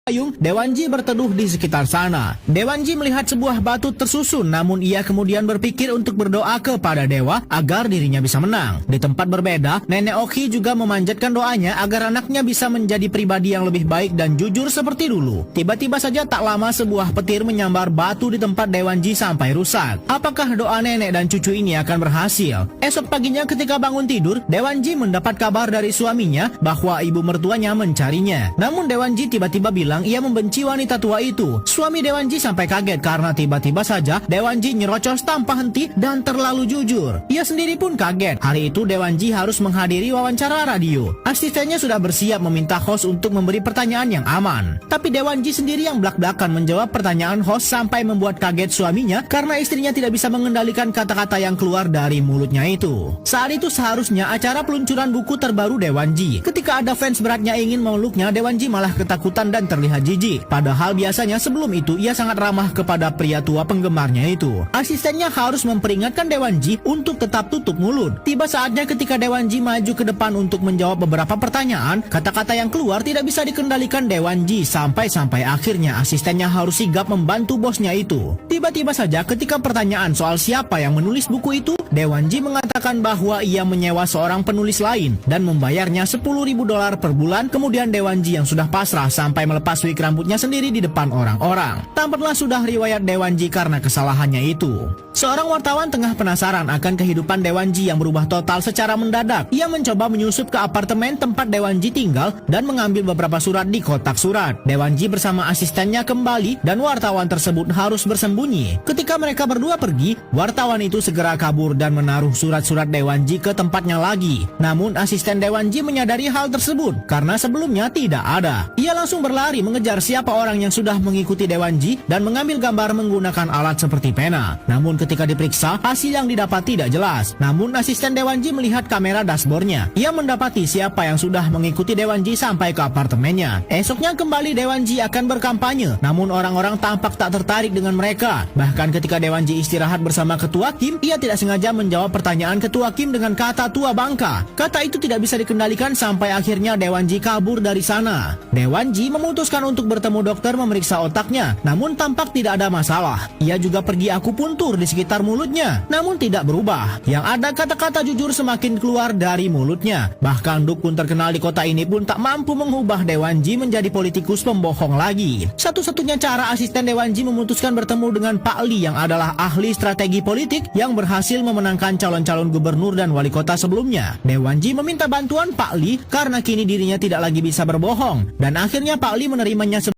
Dewanji berteduh di sekitar sana. Dewanji melihat sebuah batu tersusun, namun ia kemudian berpikir untuk berdoa kepada dewa agar dirinya bisa menang. Di tempat berbeda, Nenek Oki juga memanjatkan doanya agar anaknya bisa menjadi pribadi yang lebih baik dan jujur seperti dulu. Tiba-tiba saja tak lama sebuah petir menyambar batu di tempat Dewanji sampai rusak. Apakah doa nenek dan cucu ini akan berhasil? Esok paginya ketika bangun tidur, Dewanji mendapat kabar dari suaminya bahwa ibu mertuanya mencarinya. Namun Dewanji tiba-tiba bilang ia membenci wanita tua itu. Suami Dewanji sampai kaget karena tiba-tiba saja Dewanji nyerocos tanpa henti dan terlalu jujur. Ia sendiri pun kaget. Hari itu Dewanji harus menghadiri wawancara radio. Asistennya sudah bersiap meminta host untuk memberi pertanyaan yang aman. Tapi Dewanji sendiri yang belak-belakan menjawab pertanyaan host sampai membuat kaget suaminya karena istrinya tidak bisa mengendalikan kata-kata yang keluar dari mulutnya itu. Saat itu seharusnya acara peluncuran buku terbaru Dewanji. Ketika ada fans beratnya ingin memeluknya, Dewanji malah ketakutan dan terlihat jijik. Padahal biasanya sebelum itu ia sangat ramah kepada pria tua penggemarnya itu. Asistennya harus memperingatkan Dewanji untuk tetap tutup mulut. Tiba saatnya ketika Dewanji maju ke depan untuk menjawab beberapa pertanyaan, kata-kata yang keluar tidak bisa dikendalikan Dewanji sampai akhirnya asistennya harus sigap membantu bosnya itu. Tiba-tiba saja ketika pertanyaan soal siapa yang menulis buku itu, Dewanji mengatakan bahwa ia menyewa seorang penulis lain dan membayarnya $10.000 per bulan. Kemudian Dewanji yang sudah pasrah sampai melepas wig rambutnya sendiri di depan orang-orang. Tampaklah sudah riwayat Dewanji karena kesalahannya itu. Seorang wartawan tengah penasaran akan kehidupan Dewanji yang berubah total secara mendadak. Ia mencoba menyusup ke apartemen tempat Dewanji tinggal dan mengambil beberapa surat di kotak surat. Dewanji bersama asistennya kembali dan wartawan tersebut harus bersembunyi. Ketika mereka berdua pergi, wartawan itu segera kabur dan menaruh surat-surat Dewanji ke tempatnya lagi. Namun asisten Dewanji menyadari hal tersebut karena sebelumnya tidak ada. Ia langsung berlari mengejar siapa orang yang sudah mengikuti Dewanji dan mengambil gambar menggunakan alat seperti pena. Namun ketika diperiksa, hasil yang didapat tidak jelas. Namun asisten Dewanji melihat kamera dashboardnya. Ia mendapati siapa yang sudah mengikuti Dewanji sampai ke apartemennya. Esoknya kembali Dewanji akan berkampanye. Namun orang-orang tampak tak tertarik dengan mereka. Bahkan ketika Dewanji istirahat bersama Ketua Kim, ia tidak sengaja menjawab pertanyaan Ketua Kim dengan kata tua bangka. Kata itu tidak bisa dikendalikan sampai akhirnya Dewanji kabur dari sana. Dewanji memutuskan untuk bertemu dokter memeriksa otaknya. Namun tampak tidak ada masalah. Ia juga pergi akupuntur di sekitar mulutnya, namun tidak berubah. Yang ada kata-kata jujur semakin keluar dari mulutnya. Bahkan dukun terkenal di kota ini pun tak mampu mengubah Dewanji menjadi politikus pembohong lagi. Satu-satunya cara asisten Dewanji memutuskan bertemu dengan Pak Lee yang adalah ahli strategi politik yang berhasil memenangkan calon-calon gubernur dan wali kota sebelumnya. Dewanji meminta bantuan Pak Lee karena kini dirinya tidak lagi bisa berbohong dan akhirnya Pak Lee menerimanya